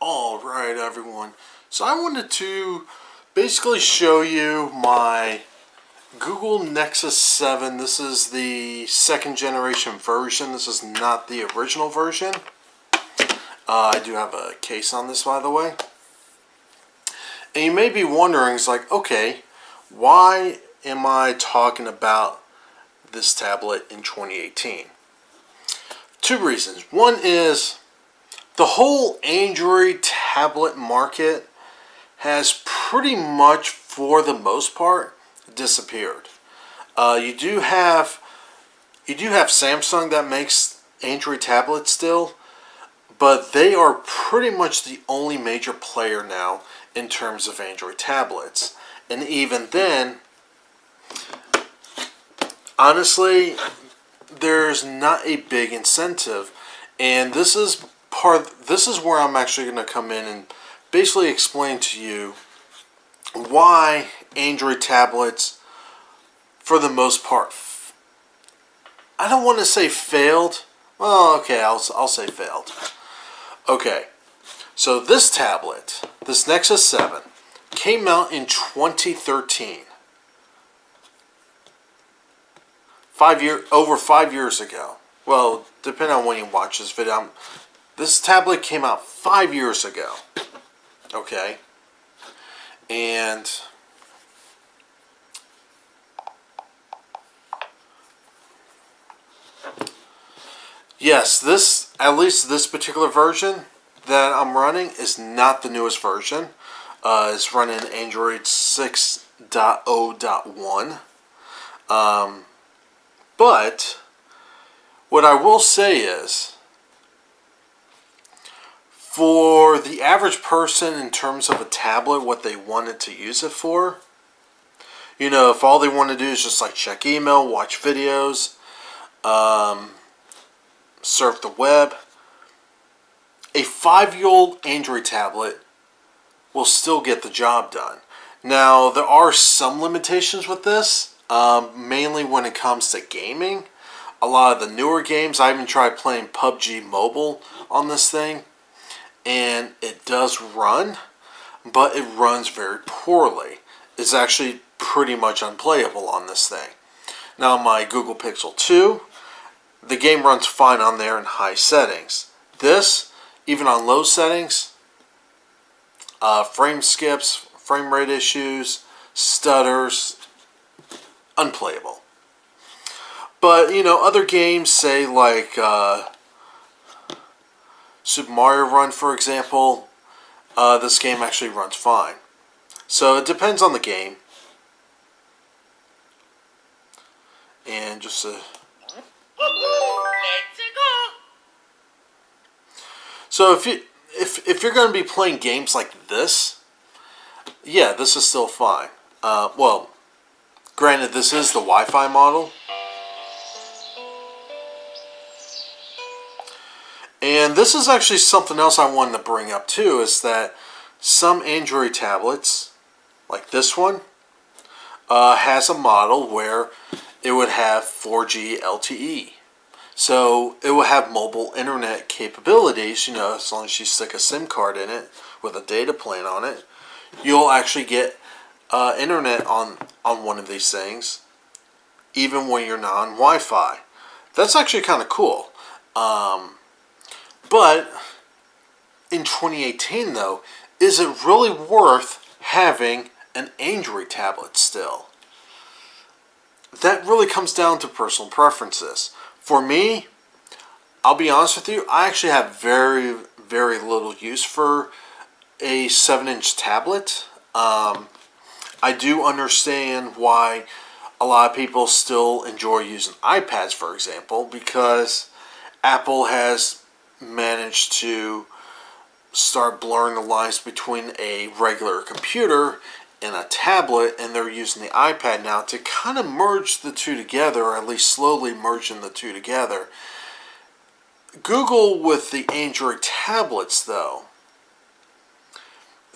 Alright everyone, so I wanted to basically show you my Google Nexus 7. This is the second generation version. This is not the original version. I do have a case on this, by the way. And you may be wondering, it's like, okay, why am I talking about this tablet in 2018? Two reasons. One is the whole Android tablet market has pretty much, for the most part, disappeared. You do have Samsung that makes Android tablets still, but they are pretty much the only major player now in terms of Android tablets. And even then, honestly, there's not a big incentive, and this is where I'm actually going to come in and basically explain to you why Android tablets, for the most part, I don't want to say failed. Well, okay, I'll say failed. Okay, so this tablet, this Nexus 7, came out in 2013. Over 5 years ago. Well, depending on when you watch this video, this tablet came out 5 years ago. Okay? And yes, at least this particular version that I'm running is not the newest version. It's running Android 6.0.1. But what I will say is, for the average person in terms of a tablet, what they wanted to use it for, you know, if all they want to do is just like check email, watch videos, surf the web, a 5-year-old Android tablet will still get the job done. Now, there are some limitations with this, mainly when it comes to gaming. A lot of the newer games, I even tried playing PUBG Mobile on this thing, and it does run, but it runs very poorly. It's actually pretty much unplayable on this thing. Now, my Google Pixel 2, the game runs fine on there in high settings. This, even on low settings, frame skips, frame rate issues, stutters, unplayable. But, you know, other games, say like Super Mario Run, for example, this game actually runs fine. So it depends on the game. And just let's go. So if you're going to be playing games like this, yeah, this is still fine. Well, granted, this is the Wi-Fi model. And this is actually something else I wanted to bring up too, is that some Android tablets, like this one, has a model where it would have 4G LTE. So it will have mobile internet capabilities, you know, as long as you stick a SIM card in it with a data plan on it, you'll actually get internet on one of these things, even when you're not on Wi-Fi. That's actually kind of cool. But in 2018, though, is it really worth having an Android tablet still? That really comes down to personal preferences. For me, I'll be honest with you, I actually have very, very little use for a 7-inch tablet. I do understand why a lot of people still enjoy using iPads, for example, because Apple has managed to start blurring the lines between a regular computer and a tablet, and they're using the iPad now to kind of merge the two together, or at least slowly merging the two together. Google, with the Android tablets, though,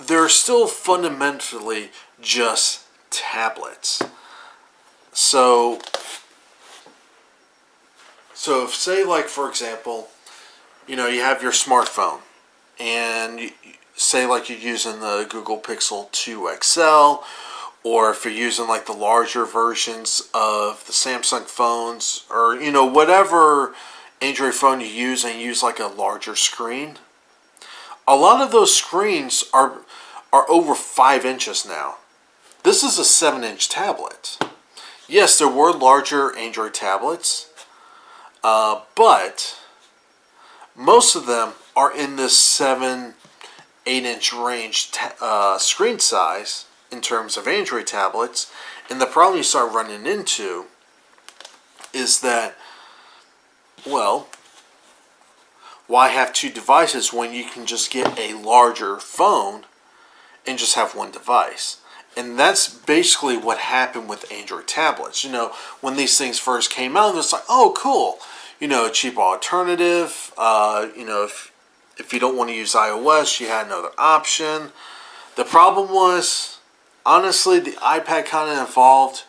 they're still fundamentally just tablets. So if, say, like, for example, you know, you have your smartphone. and say like you're using the Google Pixel 2 XL, or if you're using like the larger versions of the Samsung phones, or whatever Android phone you use, and use like a larger screen. A lot of those screens are over 5 inches now. This is a 7-inch tablet. Yes, there were larger Android tablets, but most of them are in this 7-8 inch range screen size in terms of Android tablets. And the problem you start running into is that, well, why have 2 devices when you can just get a larger phone and just have 1 device? And that's basically what happened with Android tablets. When these things first came out, it's like, oh, cool. A cheap alternative. If you don't want to use iOS, you had another option. The problem was, honestly, the iPad kind of evolved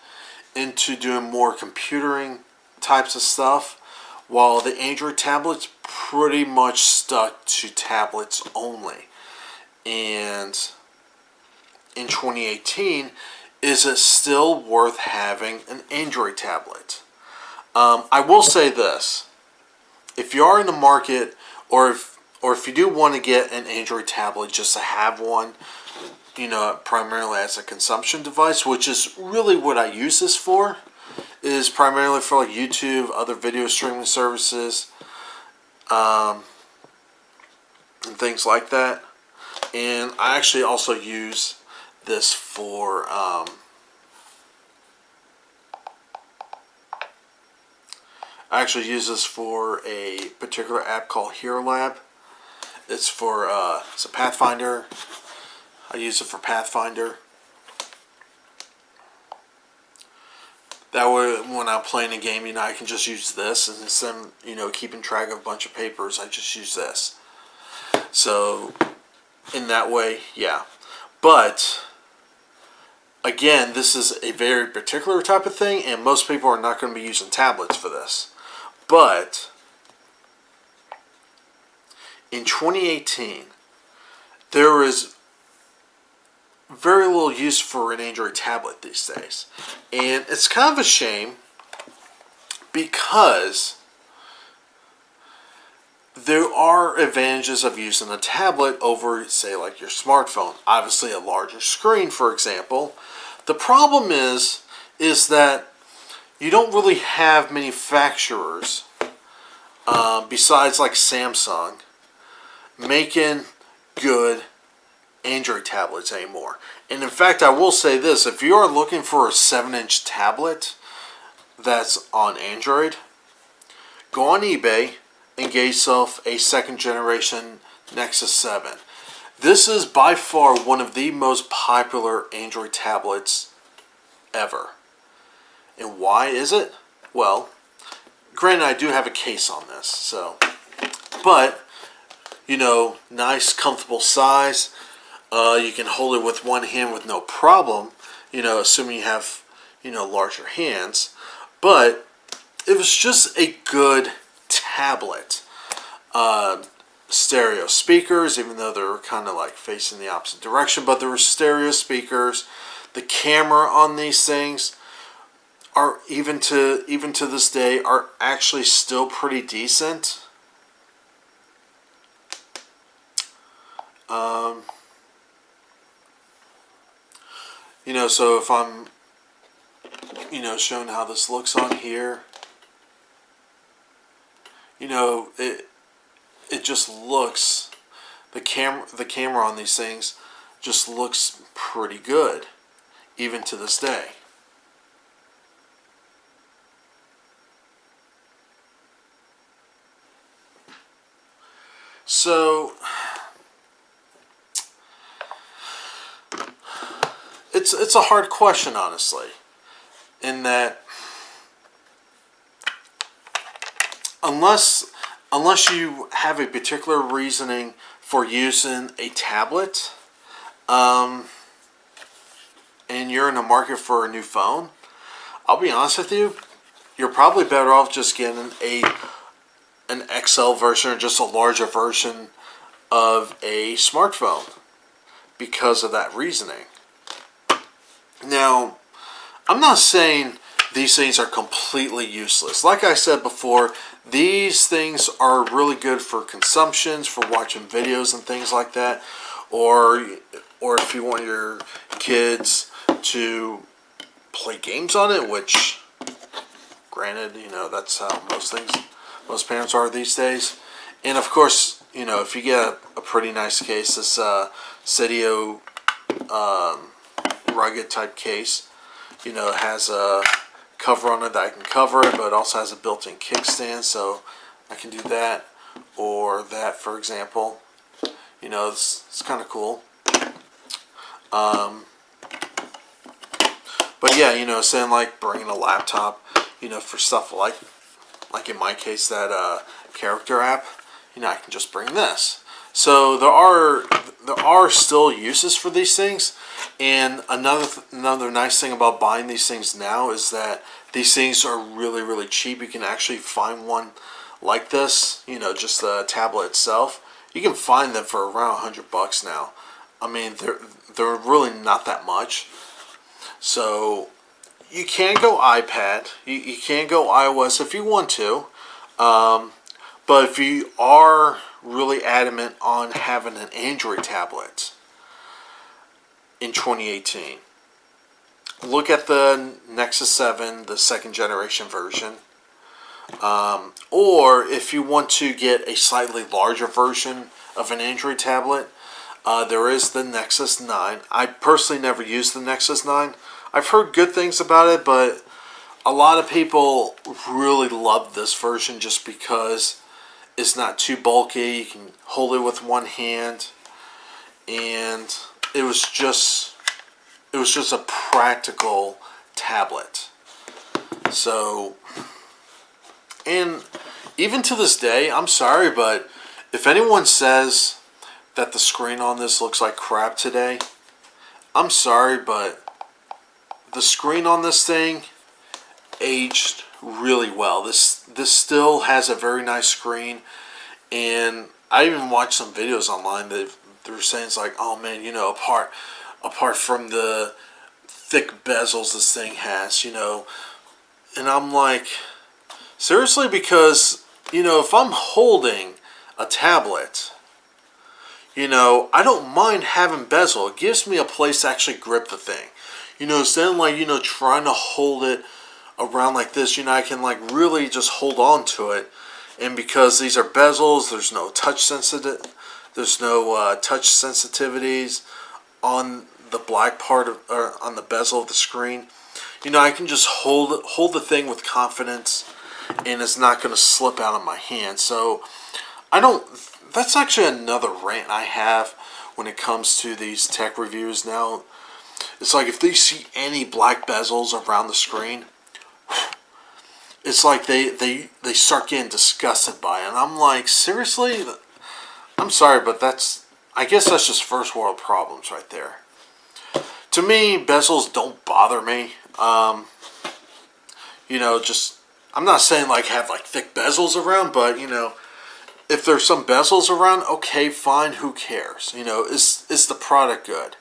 into doing more computering types of stuff, while the Android tablets pretty much stuck to tablets only. And in 2018, is it still worth having an Android tablet? I will say this: if you are in the market, or if you do want to get an Android tablet just to have one, primarily as a consumption device, which is really what I use this for, is primarily for like YouTube, other video streaming services, and things like that. And I actually also use this for a particular app called Hero Lab. It's a Pathfinder. I use it for Pathfinder. That way, when I'm playing a game, I can just use this, and instead of keeping track of a bunch of papers, I just use this. So in that way, yeah. But again, this is a very particular type of thing, and most people are not going to be using tablets for this. But in 2018, there is very little use for an Android tablet these days. And it's kind of a shame, because there are advantages of using a tablet over, say, like your smartphone. Obviously, a larger screen, for example. The problem is that you don't really have manufacturers, besides like Samsung, making good Android tablets anymore. And in fact, I will say this: if you are looking for a 7-inch tablet that's on Android, go on eBay and get yourself a 2nd generation Nexus 7. This is by far one of the most popular Android tablets ever. And why is it? Well, granted, I do have a case on this, so, but nice, comfortable size. You can hold it with one hand with no problem, assuming you have, larger hands. But it was just a good tablet. Stereo speakers, even though they're kind of like facing the opposite direction, but there were stereo speakers. The camera on these things are, even to this day, are actually still pretty decent. So if I'm, showing how this looks on here, it just looks, the camera on these things just looks pretty good, even to this day. So it's a hard question, honestly, in that unless you have a particular reasoning for using a tablet, and you're in the market for a new phone, I'll be honest with you, you're probably better off just getting an XL version, or just a larger version of a smartphone because of that reasoning. Now, I'm not saying these things are completely useless. Like I said before, these things are really good for consumptions, for watching videos and things like that, or if you want your kids to play games on it, which, granted, that's how most parents are these days. And of course, if you get a pretty nice case, this Cydio rugged type case, it has a cover on it that I can cover it, but it also has a built-in kickstand, so I can do that, or that, for example. It's kind of cool. But yeah, saying like bringing a laptop, for stuff like in my case, that character app, I can just bring this. So there are still uses for these things. And another nice thing about buying these things now is that these things are really, really cheap. You can actually find one like this, just the tablet itself. You can find them for around $100 now. I mean, they're really not that much. So you can go iPad, you can go iOS if you want to, but if you are really adamant on having an Android tablet in 2018, look at the Nexus 7, the second generation version. Or if you want to get a slightly larger version of an Android tablet, there is the Nexus 9. I personally never used the Nexus 9. I've heard good things about it, but a lot of people really love this version just because it's not too bulky. You can hold it with one hand, and it was just a practical tablet. So, and even to this day, I'm sorry, but if anyone says that the screen on this looks like crap today, I'm sorry, but the screen on this thing aged really well. This still has a very nice screen, and I even watched some videos online that they're saying it's like, oh man, apart from the thick bezels this thing has, and I'm like, seriously? Because if I'm holding a tablet, I don't mind having bezel. It gives me a place to actually grip the thing. Instead of like, trying to hold it around like this, I can like really just hold on to it. And because these are bezels, there's no touch sensitivities on the black part of, or on the bezel of the screen. I can just hold the thing with confidence, and it's not going to slip out of my hand. So that's actually another rant I have when it comes to these tech reviews now. It's like if they see any black bezels around the screen, it's like they start getting disgusted by it. And I'm like, seriously? I'm sorry, but I guess that's just first world problems right there. To me, bezels don't bother me. I'm not saying like have like thick bezels around, but if there's some bezels around, okay, fine, who cares? Is the product good?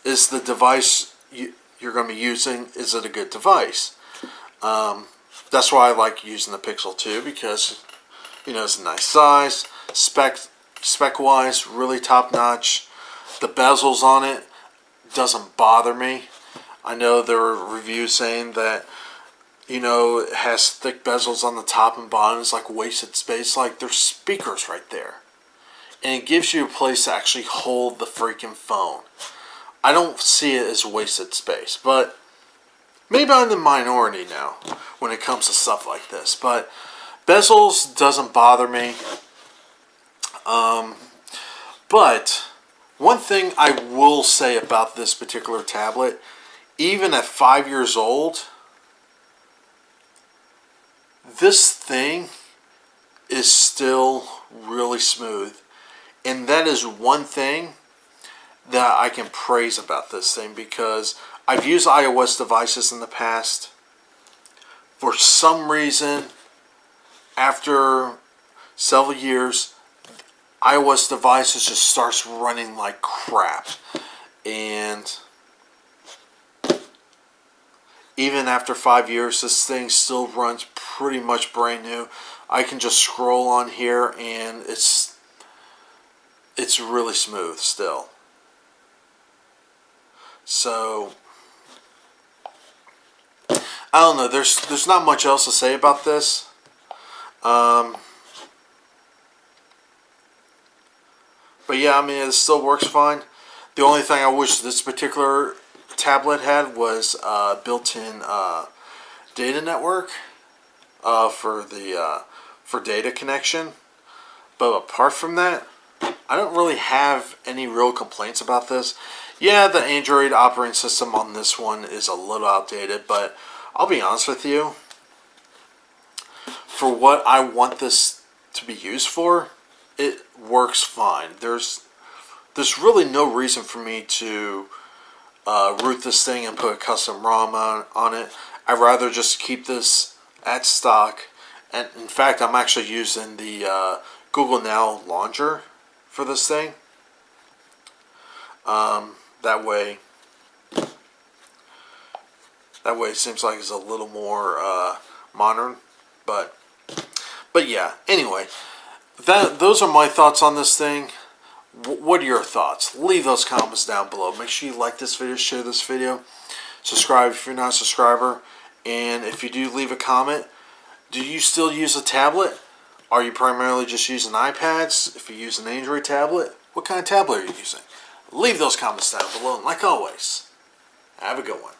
Is the device you're going to be using, is it a good device? That's why I like using the Pixel 2, because it's a nice size, spec-wise, really top-notch. The bezels on it doesn't bother me. I know there were reviews saying that it has thick bezels on the top and bottom. It's like wasted space. Like, there's speakers right there. And it gives you a place to actually hold the freaking phone. I don't see it as wasted space. But maybe I'm the minority now when it comes to stuff like this. But bezels doesn't bother me. But one thing I will say about this particular tablet, even at 5 years old, this thing is still really smooth. And that is one thing that I can praise about this thing, because I've used iOS devices in the past. For some reason, after several years, iOS devices just starts running like crap. And even after 5 years, this thing still runs pretty much brand new. I can just scroll on here and it's really smooth still. So I don't know. There's not much else to say about this. But yeah, I mean, it still works fine. The only thing I wish this particular tablet had was built-in data network for data connection. But apart from that, I don't really have any real complaints about this. Yeah, the Android operating system on this one is a little outdated, but I'll be honest with you. For what I want this to be used for, it works fine. There's really no reason for me to root this thing and put a custom ROM on it. I'd rather just keep this at stock. And in fact, I'm actually using the Google Now launcher for this thing. That way it seems like it's a little more modern. But yeah. Anyway, those are my thoughts on this thing. What are your thoughts? Leave those comments down below. Make sure you like this video, share this video, subscribe if you're not a subscriber, and if you do leave a comment, do you still use a tablet? Are you primarily just using iPads? If you use an Android tablet, what kind of tablet are you using? Leave those comments down below, and like always, have a good one.